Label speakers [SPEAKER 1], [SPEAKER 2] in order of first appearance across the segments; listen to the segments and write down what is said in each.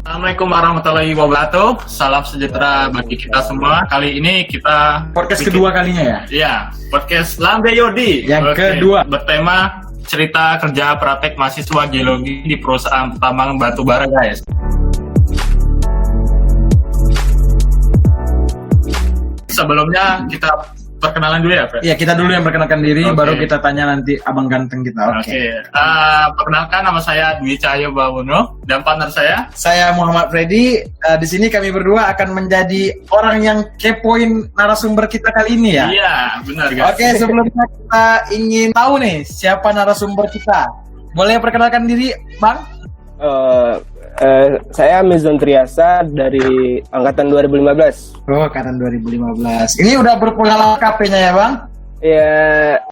[SPEAKER 1] Assalamualaikum warahmatullahi wabarakatuh. Salam sejahtera bagi kita semua. Kali ini kita
[SPEAKER 2] podcast kedua kalinya ya?
[SPEAKER 1] Iya, podcast Lambe Yodi.
[SPEAKER 2] Yang kedua.
[SPEAKER 1] Bertema cerita kerja praktek mahasiswa geologi di perusahaan tambang batubara, guys. Sebelumnya kita perkenalan dulu ya, Fred?
[SPEAKER 2] Iya, kita dulu yang perkenalkan diri,
[SPEAKER 1] Oke.
[SPEAKER 2] baru kita tanya nanti abang ganteng kita.
[SPEAKER 1] Oke. Perkenalkan, nama saya Dwi Cahyo Bawono dan partner
[SPEAKER 2] Saya Muhammad Freddy. Di sini kami berdua akan menjadi orang yang kepoin narasumber kita kali ini ya.
[SPEAKER 1] Iya, benar, guys.
[SPEAKER 2] Oke, sebelumnya kita ingin tahu nih siapa narasumber kita. Boleh perkenalkan diri, Bang?
[SPEAKER 3] Saya Mizon Triasa dari angkatan 2015.
[SPEAKER 2] Oh, angkatan 2015. Ini udah berpengalaman KP-nya ya, Bang?
[SPEAKER 3] Ya,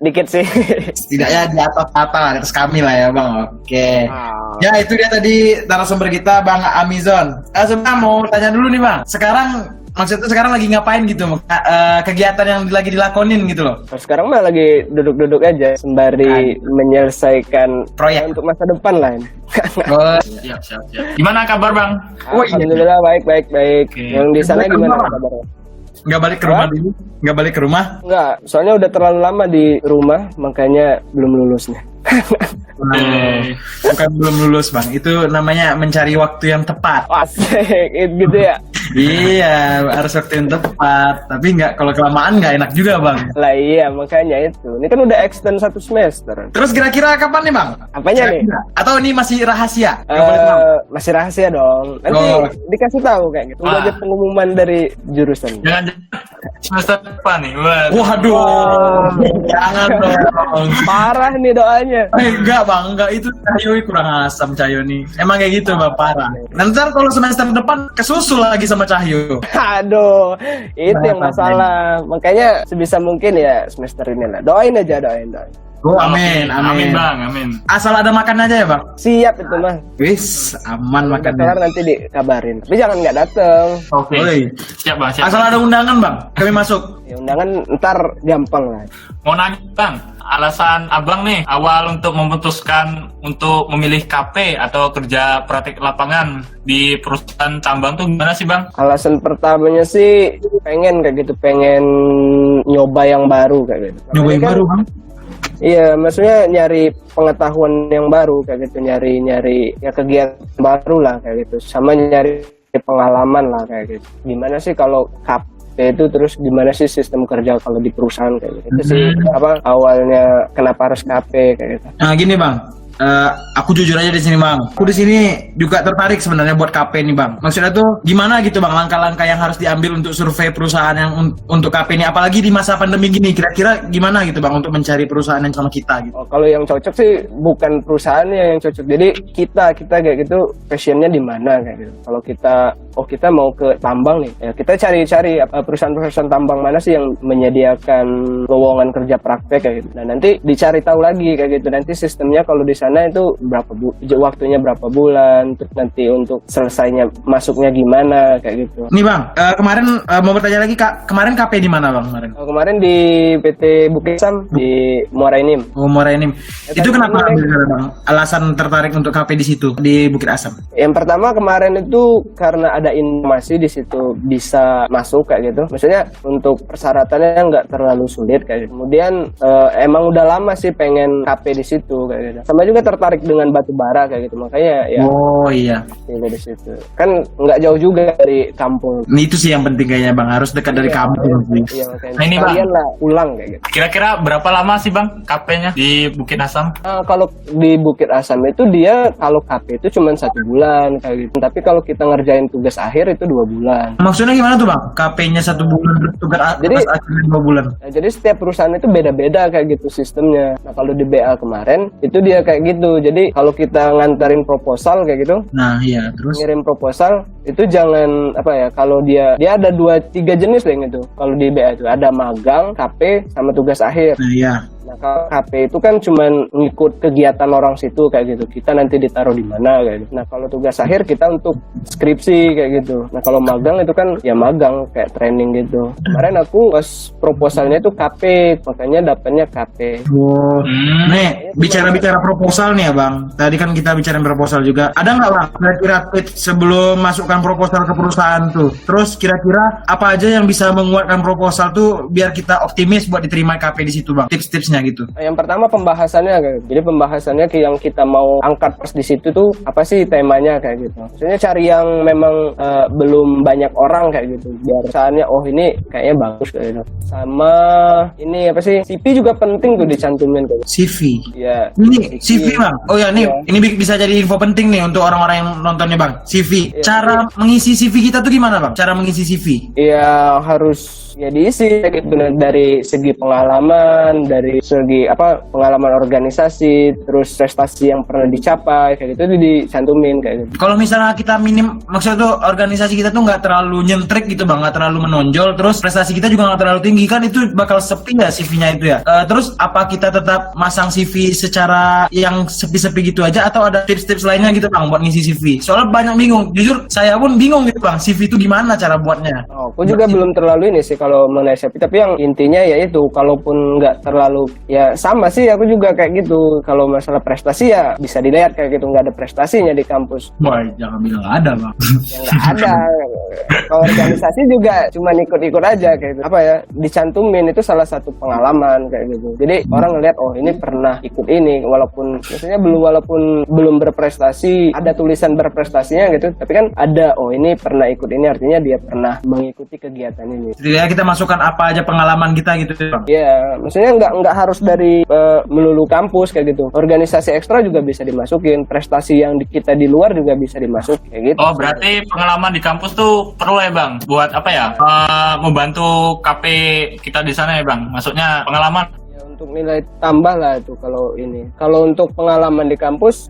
[SPEAKER 3] dikit sih.
[SPEAKER 2] Setidaknya di atas kami lah ya, Bang. Oke. Ya, itu dia tadi narasumber kita, Bang Amizon. Sebenarnya mau tanya dulu nih, Bang. Maksudnya sekarang lagi ngapain gitu? Kegiatan yang lagi dilakonin gitu loh.
[SPEAKER 3] Sekarang mah lagi duduk-duduk aja sembari menyelesaikan
[SPEAKER 2] Proyek.
[SPEAKER 3] untuk masa depan lah ini.
[SPEAKER 2] Oh,
[SPEAKER 1] Siap. Gimana kabar, Bang?
[SPEAKER 2] Oh, iya.
[SPEAKER 3] Alhamdulillah baik.
[SPEAKER 1] Oke.
[SPEAKER 3] Yang di sana gimana
[SPEAKER 2] Bang?
[SPEAKER 3] kabarnya?
[SPEAKER 2] nggak balik ke rumah dulu? Nggak balik ke rumah?
[SPEAKER 3] Enggak, soalnya udah terlalu lama di rumah, makanya belum lulus nih.
[SPEAKER 2] Bukan belum lulus, Bang. Itu namanya mencari waktu yang tepat.
[SPEAKER 3] Asik, gitu ya.
[SPEAKER 2] Iya, harus waktu yang tepat. Tapi nggak, kalau kelamaan nggak enak juga, Bang.
[SPEAKER 3] Lah iya, makanya itu. Ini kan udah extend 1 semester.
[SPEAKER 2] Terus kira-kira kapan nih, Bang?
[SPEAKER 3] Apanya nih?
[SPEAKER 2] Atau ini masih rahasia? Nggak boleh tahu?
[SPEAKER 3] Masih rahasia dong. Nanti
[SPEAKER 2] Oh.
[SPEAKER 3] dikasih tahu kayak gitu. Tunggu aja pengumuman dari jurusan.
[SPEAKER 1] Jangan semester depan nih.
[SPEAKER 2] Waduh, jangan dong.
[SPEAKER 3] Parah nih doanya.
[SPEAKER 2] Enggak, Bang, enggak, itu Cahyo kurang asam, Cahyo nih. Emang kayak gitu, Bang, parah. Nanti kalau semester depan kesusul lagi sama Cahyo.
[SPEAKER 3] Aduh, itu yang masalah. Makanya sebisa mungkin ya semester ini lah. Doain aja, doain.
[SPEAKER 2] Oh, amin, amin.
[SPEAKER 1] Bang, amin.
[SPEAKER 2] Asal ada makan aja ya, Bang.
[SPEAKER 3] Siap itu mah.
[SPEAKER 2] Wis, aman
[SPEAKER 3] Kelar
[SPEAKER 2] makannya.
[SPEAKER 3] nanti dikabarin. Tapi jangan nggak dateng.
[SPEAKER 1] Oke.
[SPEAKER 2] Oi.
[SPEAKER 1] Siap, Bang. Siap.
[SPEAKER 2] Asal ada undangan, Bang, kami masuk.
[SPEAKER 3] Ya undangan ntar gampang lah.
[SPEAKER 1] Mau nanya, Bang, alasan Abang nih awal untuk memutuskan untuk memilih KP atau kerja praktik lapangan di perusahaan tambang tuh gimana sih, Bang?
[SPEAKER 3] Alasan pertamanya sih pengen kayak gitu, pengen nyoba yang baru kayak gitu.
[SPEAKER 2] Nyoba yang
[SPEAKER 3] Kan-
[SPEAKER 2] baru, Bang.
[SPEAKER 3] Iya, maksudnya nyari pengetahuan yang baru kayak gitu, nyari ya kegiatan baru lah kayak gitu, sama nyari pengalaman lah kayak gitu. Gimana sih kalau KP itu, terus gimana sih sistem kerja kalau di perusahaan kayak gitu. Itu sih apa awalnya kenapa harus KP kayak gitu.
[SPEAKER 2] Nah, gini, Bang. Aku jujur aja di sini, Bang. Aku di sini juga tertarik sebenarnya buat KP nih, Bang. Maksudnya tuh gimana gitu, Bang, langkah-langkah yang harus diambil untuk survei perusahaan yang untuk KP ini, apalagi di masa pandemi gini. Kira-kira gimana gitu, Bang, untuk mencari perusahaan yang sama kita gitu.
[SPEAKER 3] Oh, kalau yang cocok sih bukan perusahaannya yang cocok. Jadi kita kayak gitu passionnya di mana kayak gitu. Kalau kita mau ke tambang nih, ya kita cari perusahaan-perusahaan tambang mana sih yang menyediakan lowongan kerja praktek kayak gitu. Nah, nanti dicari tahu lagi kayak gitu. Nanti sistemnya kalau di sana itu waktunya berapa bulan, terus nanti untuk selesainya masuknya gimana kayak gitu.
[SPEAKER 2] Nih, Bang, kemarin mau bertanya lagi, Kak. Kemarin KP di mana, Bang, kemarin?
[SPEAKER 3] Kemarin di PT Bukit Asam di Muara Enim.
[SPEAKER 2] Oh, Muara Enim. Itu kenapa, Bang, alasan tertarik untuk KP di situ, di Bukit Asam?
[SPEAKER 3] Yang pertama kemarin itu karena ada informasi di situ bisa masuk kayak gitu. Maksudnya untuk persyaratannya nggak terlalu sulit kayak gitu. Kemudian emang udah lama sih pengen KP di situ kayak gitu. Sama juga tertarik dengan batu bara kayak gitu. Makanya ya
[SPEAKER 2] Oh, iya.
[SPEAKER 3] pilih di situ. Kan nggak jauh juga dari kampung.
[SPEAKER 2] Ini itu sih yang penting kayaknya, Bang. Harus dekat dari kamu.
[SPEAKER 3] Iya makanya.
[SPEAKER 1] Nah, ini, Bang.
[SPEAKER 3] Kalian lah pulang kayak gitu.
[SPEAKER 1] Kira-kira berapa lama sih, Bang, KP-nya di Bukit Asam?
[SPEAKER 3] Kalau di Bukit Asam itu dia kalau KP itu cuma 1 bulan kayak gitu. Tapi kalau kita ngerjain tugas akhir itu 2 bulan.
[SPEAKER 2] Maksudnya gimana tuh, Bang? KP-nya 1 bulan, tugas
[SPEAKER 3] Jadi-
[SPEAKER 2] akhirnya 2 bulan.
[SPEAKER 3] Nah, jadi setiap perusahaan itu beda-beda kayak gitu sistemnya. Nah kalau di BA kemarin itu dia kayak gitu. Jadi kalau kita nganterin proposal kayak gitu,
[SPEAKER 2] Nah, iya, terus
[SPEAKER 3] ngirim proposal, itu jangan apa ya, kalau dia ada 2-3 jenis deh gitu. Kalau di BA itu ada magang, KP, sama tugas akhir.
[SPEAKER 2] Nah, iya.
[SPEAKER 3] Nah, kalau KP itu kan cuman ngikut kegiatan orang situ kayak gitu. Kita nanti ditaruh di mana kayak gitu. Nah, kalau tugas akhir kita untuk skripsi kayak gitu. Nah, kalau magang itu kan ya magang kayak training gitu. Kemarin aku pas proposalnya itu KP, makanya dapatnya KP.
[SPEAKER 2] Oh, nih bicara-bicara proposal nih ya bang. Tadi kan kita bicara proposal juga. Ada nggak bang kira-kira tips sebelum masukkan proposal ke perusahaan tuh? Terus kira-kira apa aja yang bisa menguatkan proposal tuh biar kita optimis buat diterima KP di situ bang? Tips-tipsnya gitu.
[SPEAKER 3] Yang pertama pembahasannya kayak gitu. Jadi pembahasannya yang kita mau angkat pas di situ tuh apa sih temanya kayak gitu. Maksudnya cari yang memang belum banyak orang kayak gitu. Biar perusahaannya oh ini kayaknya bagus kayak gitu. Sama ini apa sih? CV juga penting tuh dicantumin kayak gitu.
[SPEAKER 2] CV.
[SPEAKER 3] Ya.
[SPEAKER 2] Ini CV bang. Oh ya nih,
[SPEAKER 3] Iya.
[SPEAKER 2] ini bisa jadi info penting nih untuk orang-orang yang nontonnya bang. CV.
[SPEAKER 3] Iya.
[SPEAKER 2] Cara mengisi CV kita tuh gimana bang? Cara mengisi CV?
[SPEAKER 3] Ya harus ya diisi kayak gitu dari segi pengalaman, dari segi apa pengalaman organisasi, terus prestasi yang pernah dicapai kayak gitu itu dicantumin kayak gitu.
[SPEAKER 2] Kalau misalnya kita minim, maksudnya tuh organisasi kita tuh nggak terlalu nyentrik gitu bang, nggak terlalu menonjol, terus prestasi kita juga nggak terlalu tinggi kan itu bakal sepi ya CV-nya itu ya. Terus apa kita tetap masang CV secara yang sepi-sepi gitu aja atau ada tips-tips lainnya gitu bang buat ngisi CV? Soalnya banyak bingung, jujur saya pun bingung gitu bang, CV itu gimana cara buatnya?
[SPEAKER 3] Oh, aku juga belum terlalu ini sih kalau mengenai CV, tapi yang intinya ya itu kalaupun nggak terlalu ya sama sih aku juga kayak gitu. Kalau masalah prestasi ya bisa dilihat kayak gitu, nggak ada prestasinya di kampus.
[SPEAKER 2] Boy, jangan bilang ada bang.
[SPEAKER 3] Ya nggak ada. Kalau organisasi juga cuma ikut-ikut aja kayak gitu. Apa ya dicantumin itu salah satu pengalaman kayak gitu. Jadi orang ngeliat oh ini pernah ikut ini walaupun maksudnya belum berprestasi, ada tulisan berprestasinya gitu, tapi kan ada oh ini pernah ikut ini artinya dia pernah mengikuti kegiatan ini.
[SPEAKER 2] Ya kita masukkan apa aja pengalaman kita gitu bang.
[SPEAKER 3] Iya, maksudnya nggak harus dari melulu kampus kayak gitu. Organisasi ekstra juga bisa dimasukin, prestasi yang kita di luar juga bisa dimasukin kayak gitu.
[SPEAKER 1] Oh, berarti pengalaman di kampus tuh perlu ya bang, buat apa ya? Membantu KP kita di sana ya bang. Maksudnya pengalaman.
[SPEAKER 3] Ya, untuk nilai tambah lah itu kalau ini. Kalau untuk pengalaman di kampus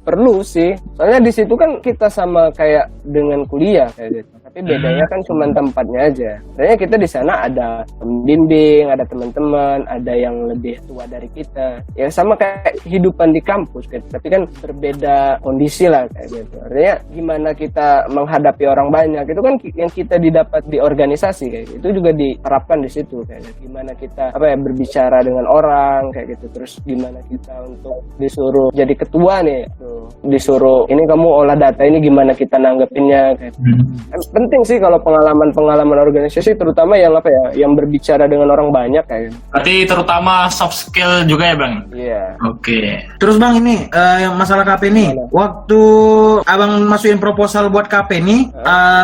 [SPEAKER 3] perlu sih. Soalnya di situ kan kita sama kayak dengan kuliah kayak gitu. Tapi bedanya kan cuma tempatnya aja. Sebenarnya kita di sana ada pembimbing, ada teman-teman, ada yang lebih tua dari kita. Ya sama kayak kehidupan di kampus gitu. Tapi kan berbeda kondisi lah kayak gitu. Artinya gimana kita menghadapi orang banyak itu kan yang kita didapat di organisasi kayak gitu. Itu juga diterapkan di situ kayak gitu. Gimana kita berbicara dengan orang kayak gitu. Terus gimana kita untuk disuruh jadi ketua nih, tuh. Disuruh ini kamu olah data ini gimana kita nanggepinnya kayak gitu. Penting sih kalau pengalaman organisasi terutama yang yang berbicara dengan orang banyak kayak gitu.
[SPEAKER 1] Berarti terutama soft skill juga ya bang?
[SPEAKER 3] Iya.
[SPEAKER 1] Oke.
[SPEAKER 2] Terus bang ini yang masalah KP nih, waktu abang masukin proposal buat KP nih,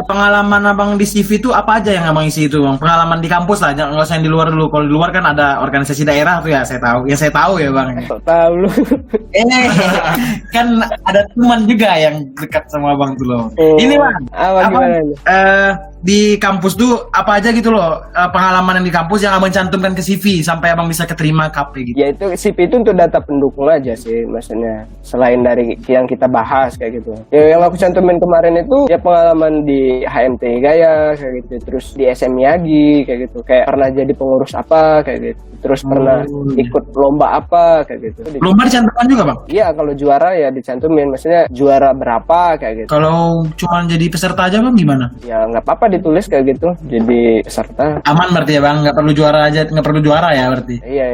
[SPEAKER 2] pengalaman abang di CV itu apa aja yang abang isi itu bang? Pengalaman di kampus lah, jangan nggak usah yang di luar dulu. Kalau di luar kan ada organisasi daerah tuh ya saya tahu. Ya saya tahu ya bang.
[SPEAKER 3] Tahu lu.
[SPEAKER 2] Kan ada teman juga yang dekat sama abang tuh loh. Ini bang,
[SPEAKER 3] Gimana ini?
[SPEAKER 2] di kampus tuh apa aja gitu loh pengalaman yang di kampus yang abang cantumkan ke CV sampai abang bisa keterima KP gitu.
[SPEAKER 3] Ya itu CV itu untuk data pendukung aja sih maksudnya. Selain dari yang kita bahas kayak gitu. Ya yang aku cantumin kemarin itu ya pengalaman di HMT Gaya kayak gitu. Terus di SMIAGI kayak gitu. Kayak pernah jadi pengurus apa kayak gitu. Terus pernah ikut lomba apa kayak gitu.
[SPEAKER 2] Lomba dicantumkan juga bang?
[SPEAKER 3] Iya kalau juara ya dicantumin. Maksudnya juara berapa kayak gitu.
[SPEAKER 2] Kalau cuma jadi peserta aja bang gimana?
[SPEAKER 3] Ya nggak apa-apa ditulis kayak gitu. Jadi peserta.
[SPEAKER 2] Aman berarti ya bang, nggak perlu juara aja, nggak perlu juara ya berarti.
[SPEAKER 3] Iya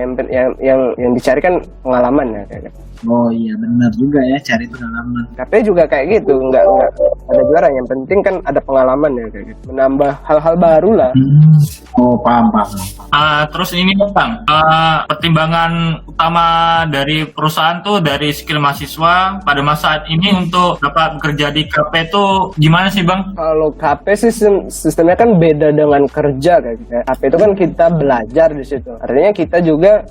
[SPEAKER 3] yang dicari kan pengalaman ya kayak gitu.
[SPEAKER 2] Oh iya benar juga ya, cari pengalaman.
[SPEAKER 3] KP juga kayak gitu, nggak ada juara, yang penting kan ada pengalaman ya kayak gitu, menambah hal-hal baru lah.
[SPEAKER 2] Oh paham.
[SPEAKER 1] Terus ini bang, pertimbangan utama dari perusahaan tuh dari skill mahasiswa pada masa ini untuk dapat bekerja di KP tuh gimana sih bang?
[SPEAKER 3] Kalau KP sih sistemnya kan beda dengan kerja kayak gitu. KP itu kan kita belajar di situ, artinya kita juga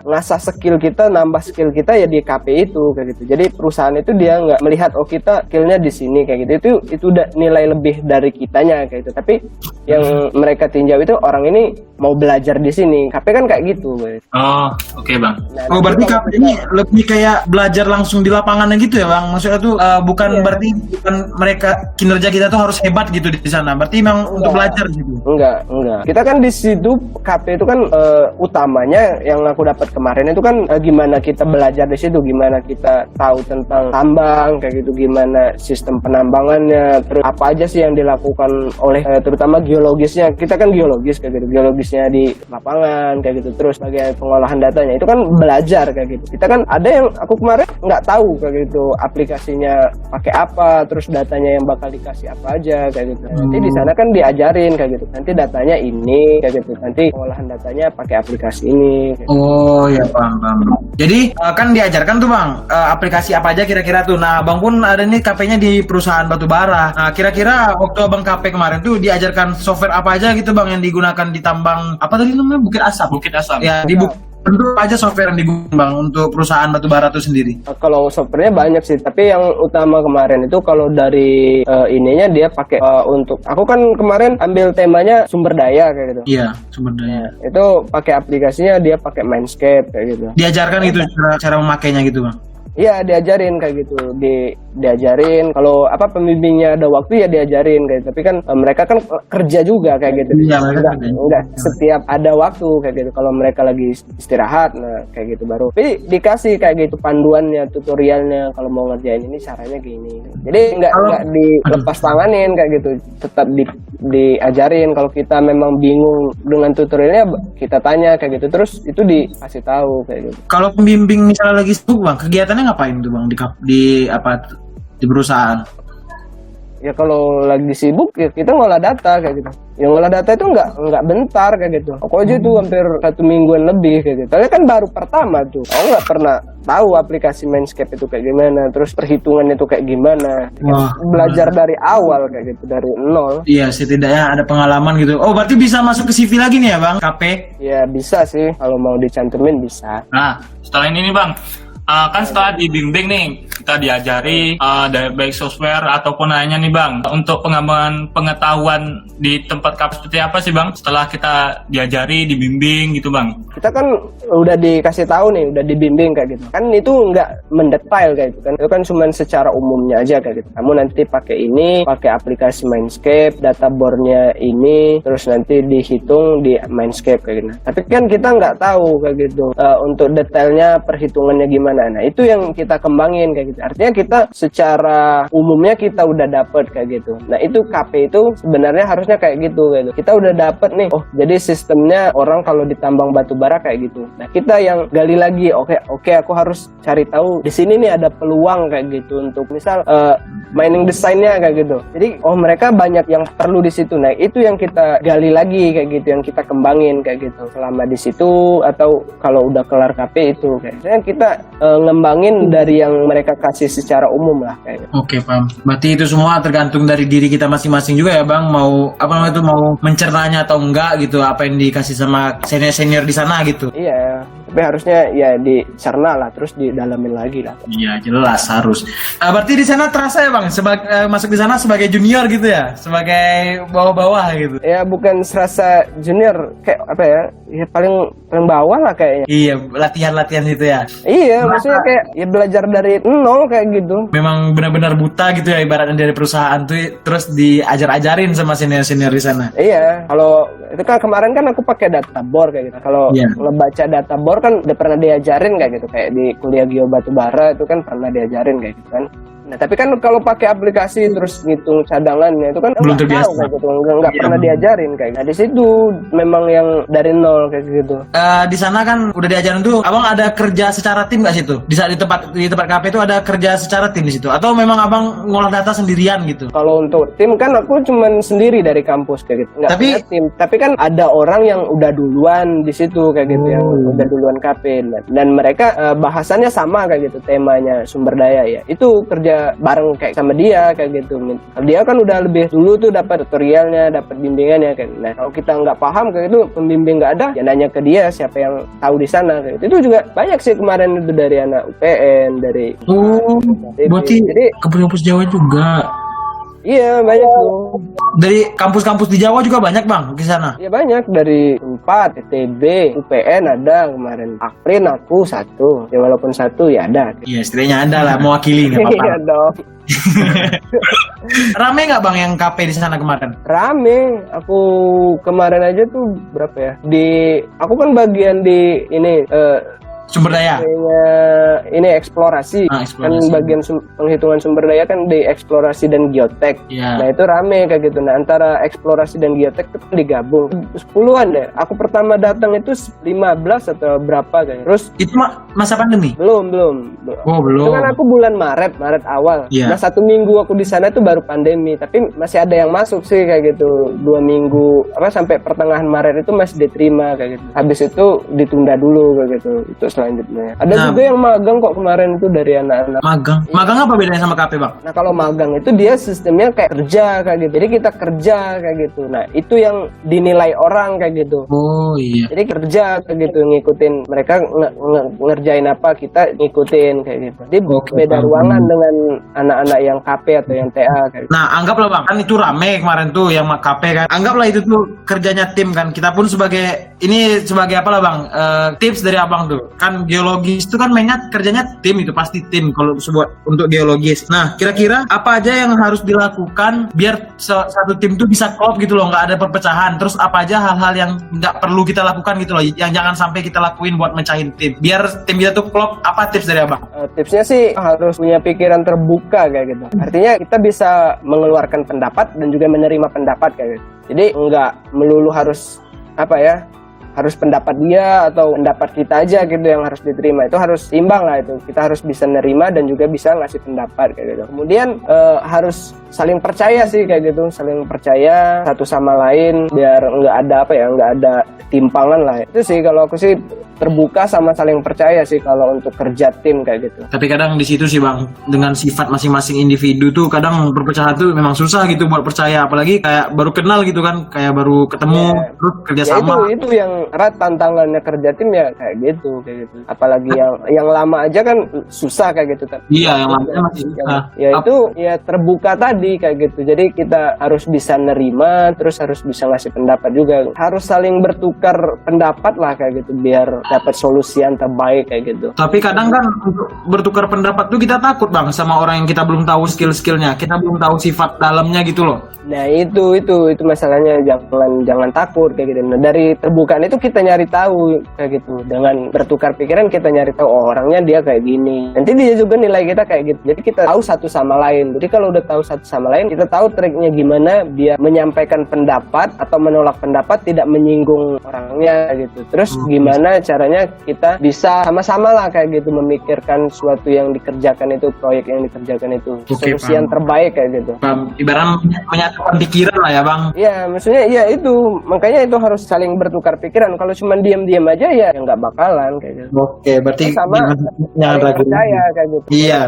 [SPEAKER 3] ngasah skill kita, nambah skill kita ya di KP itu kayak gitu. Jadi perusahaan itu dia nggak melihat oh kita skillnya di sini kayak gitu. Itu udah nilai lebih dari kitanya kayak gitu. Tapi yang mereka tinjau itu orang ini mau belajar di sini. KP kan kayak gitu, guys.
[SPEAKER 1] Oh, oke bang.
[SPEAKER 3] Nah,
[SPEAKER 2] Oh, berarti
[SPEAKER 3] kalau
[SPEAKER 2] KP ini lebih kayak belajar langsung di lapangannya gitu ya, Bang? Maksudnya tuh bukan
[SPEAKER 3] Iya.
[SPEAKER 2] berarti bukan mereka kinerja kita tuh harus hebat gitu di sana. Berarti memang untuk belajar gitu.
[SPEAKER 3] Enggak. Kita kan di situ KP itu kan utamanya yang aku dapat kemarin itu kan gimana kita belajar di situ, gimana kita tahu tentang tambang kayak gitu, gimana sistem penambangannya, terus apa aja sih yang dilakukan oleh terutama geologisnya. Kita kan geologis kayak gitu, geologisnya di lapangan kayak gitu, terus bagian pengolahan datanya itu kan belajar kayak gitu. Kita kan ada yang aku kemarin nggak tahu kayak gitu aplikasinya pakai apa, terus datanya yang bakal dikasih apa aja kayak gitu. Nanti di sana kan diajarin kayak gitu. Nanti datanya ini kayak gitu. Nanti pengolahan datanya pakai aplikasi ini. Kayak gitu.
[SPEAKER 2] Oh ya, paham. Jadi kan diajarkan tuh, Bang, aplikasi apa aja kira-kira tuh. Nah, Bang pun ada nih KP-nya di perusahaan batubara. Nah, kira-kira waktu Abang KP kemarin tuh diajarkan software apa aja gitu, Bang, yang digunakan di tambang apa tadi namanya, Bukit Asam.
[SPEAKER 1] Bukit Asam.
[SPEAKER 2] Ya, di tentu apa aja software yang digunakan, Bang, untuk perusahaan batubara itu sendiri.
[SPEAKER 3] Kalau softwarenya banyak sih, tapi yang utama kemarin itu kalau dari ininya dia pakai untuk aku kan kemarin ambil temanya sumber daya kayak gitu.
[SPEAKER 2] Iya, sumber daya.
[SPEAKER 3] Itu pakai aplikasinya dia pakai Mindscape kayak gitu.
[SPEAKER 2] Diajarkan gitu cara memakainya gitu, Bang.
[SPEAKER 3] Iya diajarin kayak gitu, diajarin. Kalau apa pembimbingnya ada waktu ya diajarin kayak gitu. Tapi kan mereka kan kerja juga kayak gitu.
[SPEAKER 2] Iya, mereka kerja.
[SPEAKER 3] Enggak setiap ada waktu kayak gitu. Kalau mereka lagi istirahat, nah kayak gitu baru. Tapi dikasih kayak gitu panduannya, tutorialnya. Kalau mau ngerjain ini caranya gini. Jadi enggak dilepas tanganin kayak gitu. Tetap diajarin. Kalau kita memang bingung dengan tutorialnya, kita tanya kayak gitu. Terus itu dikasih tahu kayak gitu.
[SPEAKER 2] Kalau pembimbing misalnya lagi sibuk, Bang, kegiatannya ngapain tuh, Bang, di perusahaan?
[SPEAKER 3] Ya kalau lagi sibuk ya kita ngolah data kayak gitu. Yang ngolah data itu nggak bentar kayak gitu. Aku aja tuh hampir 1 mingguan lebih kayak gitu. Tapi kan baru pertama tuh. Aku nggak pernah tahu aplikasi Mindscape itu kayak gimana. Terus perhitungan itu kayak gimana.
[SPEAKER 2] Wah,
[SPEAKER 3] Belajar dari awal kayak gitu, dari nol.
[SPEAKER 2] Iya, setidaknya ada pengalaman gitu. Oh, berarti bisa masuk ke CV lagi nih ya, Bang, KP?
[SPEAKER 3] Ya bisa sih kalau mau dicantumin bisa.
[SPEAKER 1] Nah, setelah ini nih bang, kan setelah dibimbing nih, kita diajari dari baik software ataupun lainnya nih bang, untuk pengembangan pengetahuan di tempat KP seperti apa sih bang? Setelah kita diajari, dibimbing gitu bang.
[SPEAKER 3] Kita kan udah dikasih tahu nih, udah dibimbing kayak gitu. Kan itu nggak mendetail kayak gitu kan. Itu kan cuma secara umumnya aja kayak gitu. Kamu nanti pakai ini, pakai aplikasi Mindscape, data board-nya ini, terus nanti dihitung di Mindscape kayak gitu. Tapi kan kita nggak tahu kayak gitu untuk detailnya perhitungannya gimana. Nah itu yang kita kembangin kayak gitu. Artinya kita secara umumnya kita udah dapet kayak gitu. Nah itu KP itu sebenarnya harusnya kayak gitu gitu. Kita udah dapet nih. Oh jadi sistemnya orang kalau ditambang batu bara kayak gitu. Nah kita yang gali lagi. Oke aku harus cari tahu di sini nih ada peluang kayak gitu untuk misal mining desainnya kayak gitu. Jadi oh mereka banyak yang perlu di situ. Nah itu yang kita gali lagi kayak gitu, yang kita kembangin kayak gitu selama di situ atau kalau udah kelar KP itu kayaknya kita ngembangin dari yang mereka kasih secara umum lah kayak gitu.
[SPEAKER 2] Oke, paham. Berarti itu semua tergantung dari diri kita masing-masing juga ya, Bang. Mau apa namanya itu, mau mencernanya atau enggak gitu, apa yang dikasih sama senior-senior di sana gitu.
[SPEAKER 3] Iya, tapi harusnya ya dicerna lah, terus didalamin lagi lah.
[SPEAKER 2] Iya, jelas harus. Berarti di sana terasa ya, Bang, masuk di sana sebagai junior gitu ya, sebagai bawah-bawah gitu.
[SPEAKER 3] Ya bukan serasa junior kayak apa ya? Ya paling bawah lah kayaknya.
[SPEAKER 2] Iya, latihan-latihan itu ya.
[SPEAKER 3] Iya, maksudnya kayak ya belajar dari nol kayak gitu.
[SPEAKER 2] Memang benar-benar buta gitu ya ibaratnya dari perusahaan tuh, terus diajar-ajarin sama senior-senior di sana.
[SPEAKER 3] Iya, kalau itu kan kemarin kan aku pakai data board kayak gitu. Kalau ngebaca data board kan udah pernah diajarin kayak gitu, kayak di kuliah Geo Batubara itu kan pernah diajarin kayak gitu kan. Nah, tapi kan kalau pakai aplikasi terus ngitung cadangannya itu kan
[SPEAKER 2] belum
[SPEAKER 3] nggak
[SPEAKER 2] terbiasa
[SPEAKER 3] tahu kayak gitu, nggak pernah diajarin kayak gitu. Nah, di situ memang yang dari nol kayak gitu.
[SPEAKER 2] Di sana kan udah diajarin tuh, abang ada kerja secara tim nggak situ? Di tempat KP itu ada kerja secara tim di situ? Atau memang abang ngolah data sendirian gitu?
[SPEAKER 3] Kalau untuk tim kan aku cuman sendiri dari kampus kayak gitu, nggak punya tim. Tapi kan ada orang yang udah duluan di situ kayak gitu, yang udah duluan KP dan mereka bahasannya sama kayak gitu, temanya sumber daya ya. Itu kerja ya bareng kayak sama dia kayak gitu. Dia kan udah lebih dulu tuh dapat tutorialnya, dapat bimbingannya kan. Nah kalau kita nggak paham kayak gitu, pembimbing nggak ada, ya nanya ke dia siapa yang tahu di sana kayak gitu. Itu juga banyak sih kemarin itu dari anak UPN, dari
[SPEAKER 2] Oh, berarti
[SPEAKER 3] jadi
[SPEAKER 2] kampus-kampus Jawa juga.
[SPEAKER 3] iya banyak tuh.
[SPEAKER 2] Dari kampus-kampus di Jawa juga banyak bang ke sana.
[SPEAKER 3] Ya banyak dari 4, ITB, UPN ada kemarin. Akprin aku satu, ya walaupun satu ya ada.
[SPEAKER 2] Iya, setidaknya ada lah mewakili nggak apa-apa.
[SPEAKER 3] Iya dong.
[SPEAKER 2] Rame nggak bang yang KP di sana kemarin?
[SPEAKER 3] Rame, aku kemarin aja tuh berapa ya? Aku kan bagian di ini
[SPEAKER 2] Sumber daya.
[SPEAKER 3] ini eksplorasi. Kan
[SPEAKER 2] Eksplorasi.
[SPEAKER 3] bagian penghitungan sumber daya kan di eksplorasi dan geotek.
[SPEAKER 2] Iya.
[SPEAKER 3] Nah itu rame kayak gitu. Nah antara eksplorasi dan geotek itu kan digabung 10-an deh. Aku pertama datang itu 15 atau berapa kayaknya. Terus
[SPEAKER 2] Itu masa pandemi?
[SPEAKER 3] belum.
[SPEAKER 2] Oh
[SPEAKER 3] Itu kan
[SPEAKER 2] belum.
[SPEAKER 3] aku bulan Maret awal.
[SPEAKER 2] Iya.
[SPEAKER 3] Nah 1 minggu aku di sana itu baru pandemi. Tapi masih ada yang masuk sih kayak gitu. 2 minggu sampai pertengahan Maret itu masih diterima kayak gitu. Habis itu ditunda dulu kayak gitu. Itu selanjutnya. Ada
[SPEAKER 2] Nah,
[SPEAKER 3] juga yang magang kok kemarin itu dari anak-anak.
[SPEAKER 2] Magang. Magang apa bedanya sama KP bang?
[SPEAKER 3] Nah kalau magang itu dia sistemnya kayak kerja kayak gitu. Jadi kita kerja kayak gitu. Nah itu yang dinilai orang kayak gitu.
[SPEAKER 2] Oh iya.
[SPEAKER 3] Jadi kerja kayak gitu, ngikutin mereka ngerjain apa, kita ngikutin kayak gitu. Jadi
[SPEAKER 2] Oke,
[SPEAKER 3] beda
[SPEAKER 2] paham.
[SPEAKER 3] ruangan dengan anak-anak yang KP atau yang TA kayak gitu.
[SPEAKER 2] Nah, anggaplah bang, kan itu rame kemarin tuh yang KP kan. Anggaplah itu tuh kerjanya tim kan. Kita pun sebagai apa lah bang? Tips dari abang tuh. Kan geologis itu kan mainnya kerjanya tim, itu pasti tim kalau untuk geologis. Nah, kira-kira apa aja yang harus dilakukan biar satu tim tuh bisa klop gitu loh, nggak ada perpecahan. Terus apa aja hal-hal yang nggak perlu kita lakukan gitu loh, yang jangan sampai kita lakuin buat mecahin tim. Biar tim kita tuh klop. Apa tips dari abang?
[SPEAKER 3] Tipsnya sih harus punya pikiran terbuka kayak gitu. Artinya kita bisa mengeluarkan pendapat dan juga menerima pendapat kayak gitu. Jadi nggak melulu harus harus pendapat dia atau pendapat kita aja gitu yang harus diterima. Itu harus imbang lah itu. Kita harus bisa nerima dan juga bisa ngasih pendapat kayak gitu. Kemudian harus saling percaya sih kayak gitu, saling percaya satu sama lain biar nggak ada timpangan lah. Itu sih kalau aku sih terbuka sama saling percaya sih kalau untuk kerja tim kayak gitu.
[SPEAKER 2] Tapi kadang di situ sih bang, dengan sifat masing-masing individu tuh kadang perpecahan tuh memang susah gitu buat percaya, apalagi kayak baru kenal gitu kan, kayak baru ketemu terus kerja
[SPEAKER 3] Ya
[SPEAKER 2] sama.
[SPEAKER 3] itu yang erat tantangannya kerja tim ya kayak gitu. Apalagi yang lama aja kan susah kayak gitu kan.
[SPEAKER 2] Iya, yang lamanya masih susah.
[SPEAKER 3] Ya itu ya terbuka tadi kayak gitu. Jadi kita harus bisa nerima, terus harus bisa ngasih pendapat juga. Harus saling bertukar pendapat lah kayak gitu biar dapat solusi yang terbaik kayak gitu.
[SPEAKER 2] Tapi kadang kan untuk bertukar pendapat tuh kita takut bang sama orang yang kita belum tahu skill-skillnya, kita belum tahu sifat dalamnya gitu loh.
[SPEAKER 3] Nah itu masalahnya, jangan takut kayak gitu. Nah dari terbukaan itu kita nyari tahu kayak gitu. Dengan bertukar pikiran kita nyari tahu orangnya dia kayak gini. Nanti dia juga nilai kita kayak gitu. Jadi kita tahu satu sama lain. Jadi kalau udah tahu satu sama lain, kita tahu triknya gimana dia menyampaikan pendapat atau menolak pendapat tidak menyinggung orangnya kayak gitu. Terus gimana caranya kita bisa sama-sama lah kayak gitu memikirkan suatu yang dikerjakan itu, proyek yang dikerjakan itu, solusi yang terbaik kayak gitu.
[SPEAKER 2] Ibarat menyatukan pikiran lah ya bang.
[SPEAKER 3] Iya, maksudnya iya itu, makanya itu harus saling bertukar pikiran. Kalau cuma diam-diam aja ya nggak bakalan kayak gitu.
[SPEAKER 2] Oke, berarti
[SPEAKER 3] Sama
[SPEAKER 2] jangan ragu.
[SPEAKER 3] percaya kayak gitu.
[SPEAKER 2] Iya.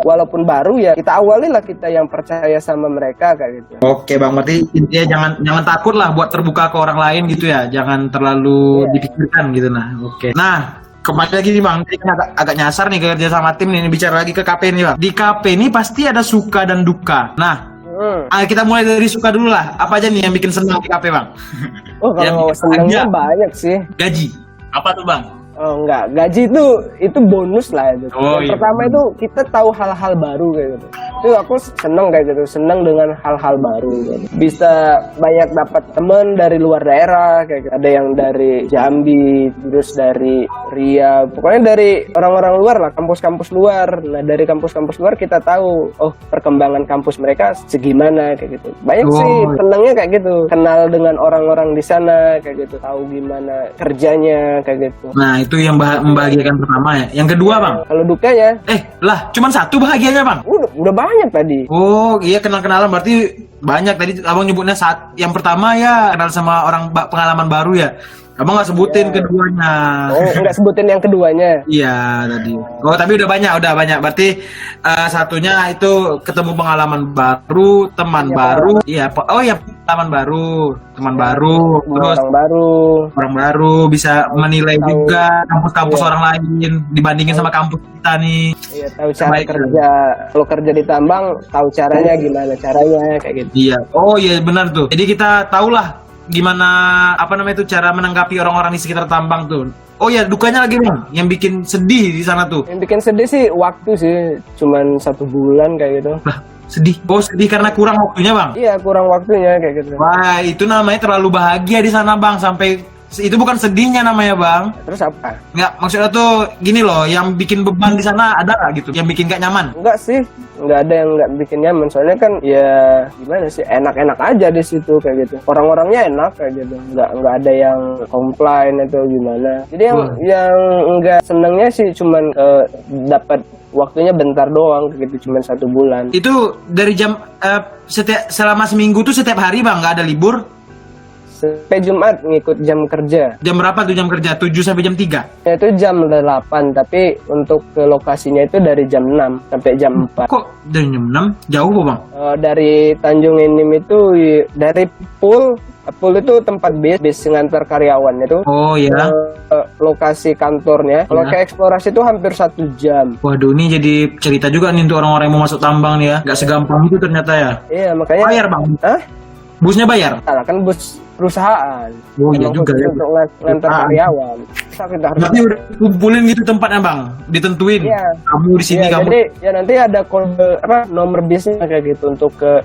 [SPEAKER 3] Walaupun baru ya kita awali lah kita yang percaya sama mereka kayak gitu.
[SPEAKER 2] Oke bang, berarti intinya jangan takut lah buat terbuka ke orang lain gitu ya, jangan terlalu dipikirkan gitu. Nah, oke. Nah, kembali lagi nih bang, ini kan agak nyasar nih kerja sama tim nih, bicara lagi ke KP nih bang. Di KP ini pasti ada suka dan duka. Nah, kita mulai dari suka dulu lah. Apa aja nih yang bikin senang di KP bang?
[SPEAKER 3] Oh kalau senangnya banyak sih.
[SPEAKER 2] Gaji.
[SPEAKER 1] Apa tuh bang?
[SPEAKER 3] Oh enggak, gaji itu bonus lah itu.
[SPEAKER 2] Oh,
[SPEAKER 3] Yang
[SPEAKER 2] iya.
[SPEAKER 3] pertama itu kita tahu hal-hal baru kayak gitu. Itu aku seneng kayak gitu, seneng dengan hal-hal baru gitu. Bisa banyak dapat temen dari luar daerah kayak gitu. Ada yang dari Jambi, terus dari Riau, pokoknya dari orang-orang luar lah, kampus-kampus luar. Nah dari kampus-kampus luar kita tahu, oh perkembangan kampus mereka segimana kayak gitu. Banyak sih senengnya kayak gitu, kenal dengan orang-orang di sana kayak gitu, tahu gimana kerjanya kayak gitu.
[SPEAKER 2] Nah, itu yang membahagiakan pertama ya. Yang kedua bang?
[SPEAKER 3] Kalau dukanya
[SPEAKER 2] Cuman satu bahagianya bang?
[SPEAKER 3] udah banyak tadi.
[SPEAKER 2] Oh iya, kenal-kenalan berarti banyak. Tadi abang nyebutnya saat yang pertama ya kenal sama orang pengalaman baru ya. Abang nggak sebutin keduanya.
[SPEAKER 3] Oh, nggak sebutin yang keduanya.
[SPEAKER 2] Iya tadi. Oh tapi udah banyak. Berarti satunya itu ketemu pengalaman baru, teman baru. Iya. Oh ya, pengalaman baru, teman baru, terus orang baru bisa menilai juga kampus-kampus orang lain dibandingin sama kampus kita nih.
[SPEAKER 3] Iya, tahu cara kerja. Kalau kerja di tambang, tahu caranya gimana caranya kayak gitu.
[SPEAKER 2] Iya. Oh iya benar tuh. Jadi kita tahulah gimana cara menanggapi orang-orang di sekitar tambang tuh. Oh ya, dukanya lagi bang, yang bikin sedih di sana tuh.
[SPEAKER 3] Yang bikin sedih sih waktu sih, cuman 1 bulan kayak gitu.
[SPEAKER 2] Lah, sedih. Oh sedih karena kurang waktunya bang.
[SPEAKER 3] Iya, kurang waktunya kayak gitu.
[SPEAKER 2] Wah itu namanya terlalu bahagia di sana bang, sampai itu bukan sedihnya namanya bang.
[SPEAKER 3] Terus apa?
[SPEAKER 2] Nggak, maksudnya tuh gini loh, yang bikin beban di sana ada nggak gitu, yang bikin gak nyaman?
[SPEAKER 3] Enggak sih, nggak ada yang nggak bikin nyaman. Soalnya kan ya gimana sih, enak-enak aja di situ kayak gitu. Orang-orangnya enak kayak gitu, nggak ada yang komplain atau gimana. Jadi yang nggak senengnya sih cuman dapat waktunya bentar doang kayak gitu, cuman 1 bulan.
[SPEAKER 2] Itu dari jam selama seminggu tuh setiap hari bang, nggak ada libur?
[SPEAKER 3] Sampai Jumat ngikut jam kerja.
[SPEAKER 2] Jam berapa tuh jam kerja? 7 sampai jam 3?
[SPEAKER 3] Itu jam 8, tapi untuk ke lokasinya itu dari jam 6 sampai jam 4.
[SPEAKER 2] Kok dari jam 6? Jauh kok bang?
[SPEAKER 3] Dari Tanjung Enim itu, dari pool itu tempat base ngantar karyawan itu.
[SPEAKER 2] Oh iya.
[SPEAKER 3] Lokasi kantornya. Kalau ke eksplorasi itu hampir 1 jam.
[SPEAKER 2] Waduh, ini jadi cerita juga nih untuk orang-orang yang mau masuk tambang nih ya. Gak segampang itu ternyata ya.
[SPEAKER 3] Iya, makanya.
[SPEAKER 2] Bayar bang?
[SPEAKER 3] Hah?
[SPEAKER 2] Busnya bayar?
[SPEAKER 3] Salah, kan bus perusahaan.
[SPEAKER 2] Oh iya juga ya.
[SPEAKER 3] Untuk ngantar karyawan.
[SPEAKER 2] Berarti udah kumpulin gitu tempatnya bang, ditentuin.
[SPEAKER 3] Iya.
[SPEAKER 2] Kamu di sini, kamu.
[SPEAKER 3] Jadi ya nanti ada kode nomor bisnya kayak gitu untuk ke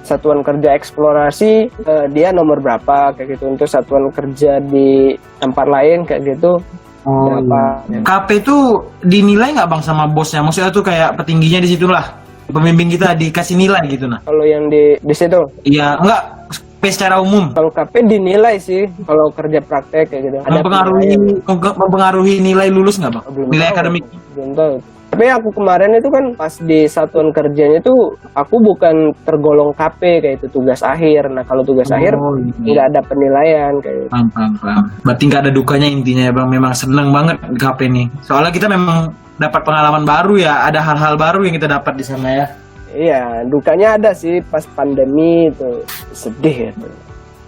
[SPEAKER 3] satuan kerja eksplorasi, dia nomor berapa kayak gitu. Untuk satuan kerja di tempat lain kayak gitu.
[SPEAKER 2] Oh
[SPEAKER 3] berapa.
[SPEAKER 2] iya. KP itu dinilai nggak bang sama bosnya? Maksudnya tuh kayak petingginya di situlah. Pembimbing kita dikasih nilai gitu nah.
[SPEAKER 3] Kalau yang di situ?
[SPEAKER 2] Iya, enggak secara umum.
[SPEAKER 3] Kalau KP dinilai sih, kalau kerja praktek kayak gitu.
[SPEAKER 2] Mempengaruhi nilai lulus nggak bang? Nilai akademik?
[SPEAKER 3] Belum tahu. Tapi aku kemarin itu kan pas di satuan kerjanya tuh aku bukan tergolong KP kayak itu, tugas akhir. Nah kalau tugas akhir nggak ada penilaian kayak gitu.
[SPEAKER 2] Paham. Berarti nggak ada dukanya intinya ya bang. Memang seneng banget KP nih. Soalnya kita memang dapat pengalaman baru ya. Ada hal-hal baru yang kita dapat di sana ya.
[SPEAKER 3] Iya, dukanya ada sih pas pandemi itu, sedih ya.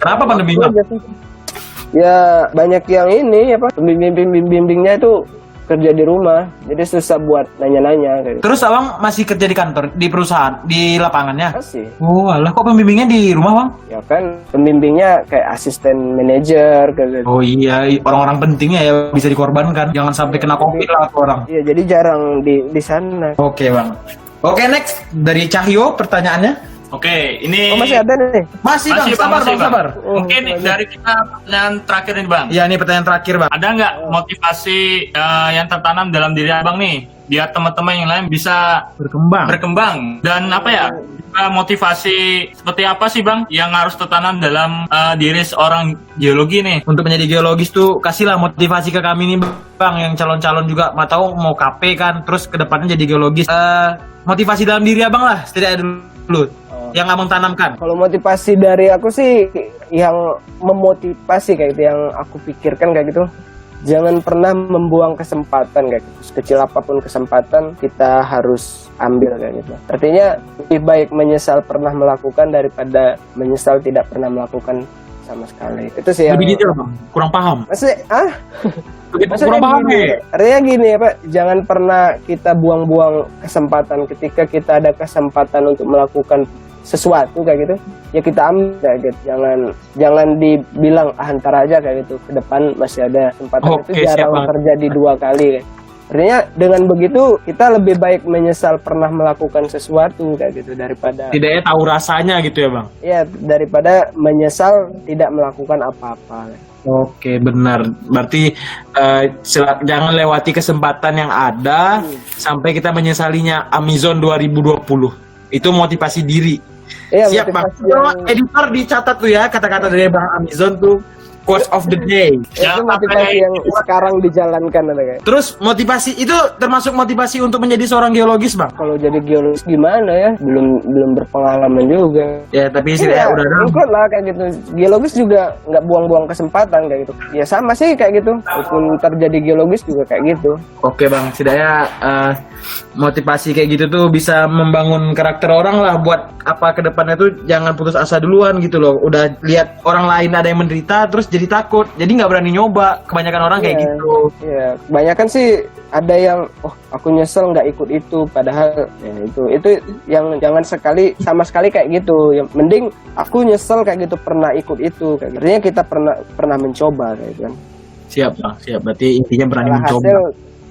[SPEAKER 2] Kenapa pandemi bang?
[SPEAKER 3] Ya banyak yang ini apa pembimbingnya itu kerja di rumah, jadi susah buat nanya-nanya kayak gitu.
[SPEAKER 2] Terus abang masih kerja di kantor, di perusahaan, di lapangannya?
[SPEAKER 3] Masih.
[SPEAKER 2] Oh alah, kok pembimbingnya di rumah bang?
[SPEAKER 3] Ya kan pembimbingnya kayak asisten manajer kayak gitu.
[SPEAKER 2] Oh iya, orang-orang pentingnya ya bisa dikorbankan. Jangan sampai kena COVID lah orang.
[SPEAKER 3] Iya, jadi jarang di sana.
[SPEAKER 2] Oke bang. Oke next dari Cahyo pertanyaannya.
[SPEAKER 1] Oke, ini
[SPEAKER 3] Oh masih ada nih.
[SPEAKER 2] Masih bang, sabar bang, sabar.
[SPEAKER 1] Mungkin dari kita pertanyaan terakhir nih bang.
[SPEAKER 2] Iya, ini pertanyaan terakhir bang.
[SPEAKER 1] Ada nggak motivasi yang tertanam dalam diri abang nih, biar teman-teman yang lain bisa berkembang dan apa ya? Motivasi seperti apa sih bang yang harus tertanam dalam diri seorang geologi nih?
[SPEAKER 2] Untuk menjadi geologis tuh kasihlah motivasi ke kami nih bang, yang calon-calon juga mau KP kan, terus kedepannya jadi geologis. Motivasi dalam diri abang lah, setidaknya dulu. Yang abang tanamkan.
[SPEAKER 3] Kalau motivasi dari aku sih, yang memotivasi kayak gitu, yang aku pikirkan kayak gitu, jangan pernah membuang kesempatan kayak gitu. Sekecil apapun kesempatan kita harus ambil kayak gitu. Artinya lebih baik menyesal pernah melakukan daripada menyesal tidak pernah melakukan sama sekali. Itu sih yang
[SPEAKER 2] lebih detail bang, kurang paham.
[SPEAKER 3] Maksudnya
[SPEAKER 2] Kurang paham
[SPEAKER 3] gini, artinya gini ya Pak, jangan pernah kita buang-buang kesempatan. Ketika kita ada kesempatan untuk melakukan sesuatu kayak gitu, ya kita ambil kayak gitu. Jangan dibilang ntar aja kayak gitu, ke depan masih ada kesempatan. Itu jarang terjadi 2 kali kayak. Artinya dengan begitu kita lebih baik menyesal pernah melakukan sesuatu kayak gitu daripada
[SPEAKER 2] tidaknya tahu rasanya gitu ya bang.
[SPEAKER 3] Iya, daripada menyesal tidak melakukan apa-apa.
[SPEAKER 2] Oke, benar. Berarti jangan lewati kesempatan yang ada sampai kita menyesalinya. Amazon 2020 itu motivasi diri.
[SPEAKER 3] Iya,
[SPEAKER 2] siap bang. Editor dicatat tuh ya kata-kata dari bang Amazon tuh. quotes of the day.
[SPEAKER 1] Ya,
[SPEAKER 3] Itu motivasi yang sekarang dijalankan ada kayak.
[SPEAKER 2] Terus motivasi itu termasuk motivasi untuk menjadi seorang geologis, Bang?
[SPEAKER 3] Kalau jadi geologis gimana ya? Belum berpengalaman juga.
[SPEAKER 2] Ya, tapi setidaknya udah ada.
[SPEAKER 3] ikut lah kayak gitu. Geologis juga nggak buang-buang kesempatan kayak gitu. Ya sama sih kayak gitu. Walaupun terjadi geologis juga kayak gitu.
[SPEAKER 2] Oke, Bang, setidaknya motivasi kayak gitu tuh bisa membangun karakter orang lah buat apa ke depannya tuh jangan putus asa duluan gitu loh. Udah lihat orang lain ada yang menderita terus jadi takut. Jadi nggak berani nyoba. Kebanyakan orang kayak
[SPEAKER 3] Iya.
[SPEAKER 2] gitu.
[SPEAKER 3] Iya, kebanyakan sih ada yang aku nyesel nggak ikut itu, padahal ya itu yang jangan sama sekali kayak gitu. Yang mending aku nyesel kayak gitu pernah ikut itu kayak gitu. Artinya kita pernah mencoba kayak gitu kan.
[SPEAKER 2] Siap, Bang. Siap. Berarti intinya berani
[SPEAKER 3] Kalau
[SPEAKER 2] mencoba.
[SPEAKER 3] hasil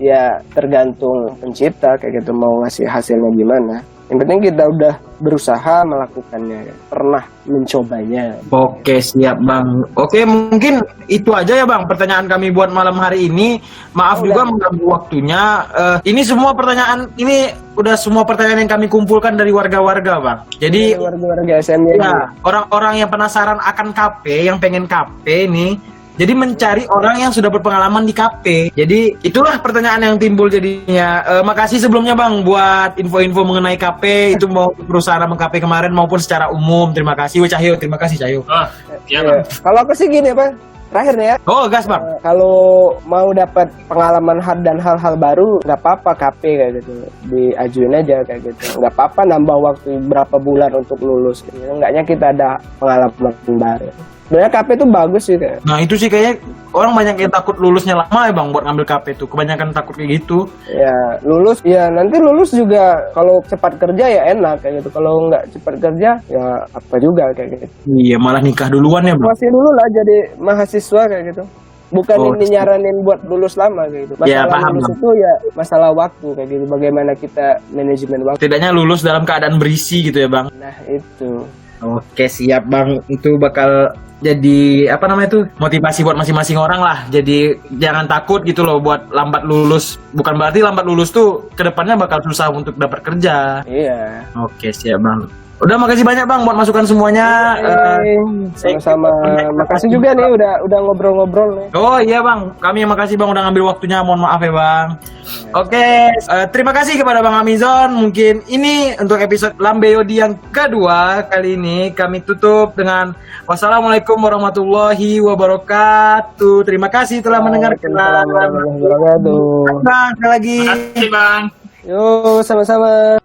[SPEAKER 3] ya tergantung pencipta kayak gitu mau ngasih hasilnya gimana. Yang penting kita udah berusaha melakukannya, pernah mencobanya.
[SPEAKER 2] Oke, siap, Bang. Oke, mungkin itu aja ya, Bang, pertanyaan kami buat malam hari ini. Maaf juga mengganggu waktunya. Ini semua pertanyaan, ini udah semua pertanyaan yang kami kumpulkan dari warga-warga, Bang. Jadi,
[SPEAKER 3] warga SM-nya
[SPEAKER 2] ya, orang-orang yang penasaran akan KP, yang pengen KP nih, jadi mencari orang yang sudah berpengalaman di KP. Jadi itulah pertanyaan yang timbul jadinya. Makasih sebelumnya, Bang, buat info-info mengenai KP itu mau perusahaan Abang KP kemarin maupun secara umum. Terima kasih, Cahyo. Terima kasih, Cahyo.
[SPEAKER 1] Oh, iya,
[SPEAKER 3] Iya.
[SPEAKER 1] Bang.
[SPEAKER 3] Kalau aku sih gini, Bang. Terakhir nih ya.
[SPEAKER 2] Oh, gas, Bang.
[SPEAKER 3] Kalau mau dapat pengalaman dan hal-hal baru, nggak apa-apa KP kayak gitu, diajuin aja kayak gitu. Nggak apa-apa nambah waktu berapa bulan untuk lulus. Enggaknya kita ada pengalaman baru. Sebenarnya KP itu bagus sih kayak.
[SPEAKER 2] Nah, itu sih kayaknya orang banyak yang takut lulusnya lama ya, Bang, buat ngambil KP itu. Kebanyakan takut kayak gitu.
[SPEAKER 3] Ya lulus, ya nanti lulus juga kalau cepat kerja ya enak kayak gitu. Kalau nggak cepat kerja ya apa juga kayak gitu.
[SPEAKER 2] Iya, malah nikah duluan ya, Bang.
[SPEAKER 3] Masih dulu lah jadi mahasiswa kayak gitu. Bukan
[SPEAKER 2] Oh,
[SPEAKER 3] ini nyaranin buat lulus lama kayak gitu.
[SPEAKER 2] Ya,
[SPEAKER 3] Masalah
[SPEAKER 2] paham,
[SPEAKER 3] lulus
[SPEAKER 2] Bang.
[SPEAKER 3] itu ya masalah waktu kayak gitu. Bagaimana kita manajemen waktu.
[SPEAKER 2] Setidaknya lulus dalam keadaan berisi gitu ya, Bang.
[SPEAKER 3] Nah itu.
[SPEAKER 2] Oke, siap, Bang. Itu bakal jadi apa namanya tuh motivasi buat masing-masing orang lah. Jadi jangan takut gitu loh buat lambat lulus. Bukan berarti lambat lulus tuh kedepannya bakal susah untuk dapat kerja.
[SPEAKER 3] Iya.
[SPEAKER 2] Oke, siap, Bang. Udah, makasih banyak, Bang, buat masukan semuanya.
[SPEAKER 3] Sama-sama. Makasih juga nih udah ngobrol-ngobrol nih.
[SPEAKER 2] Oh iya, Bang, kami yang makasih, Bang, udah ngambil waktunya. Mohon maaf ya, Bang. Oke, terima kasih kepada Bang Amizon. Mungkin ini untuk episode Lambe Yodi yang kedua kali ini. Kami tutup dengan wassalamualaikum warahmatullahi wabarakatuh. Terima kasih telah mendengarkan.
[SPEAKER 3] Waalaikumsalam warahmatullahi wabarakatuh.
[SPEAKER 2] Bang, sekali lagi.
[SPEAKER 1] Terima kasih, Bang.
[SPEAKER 3] Yo, sama-sama.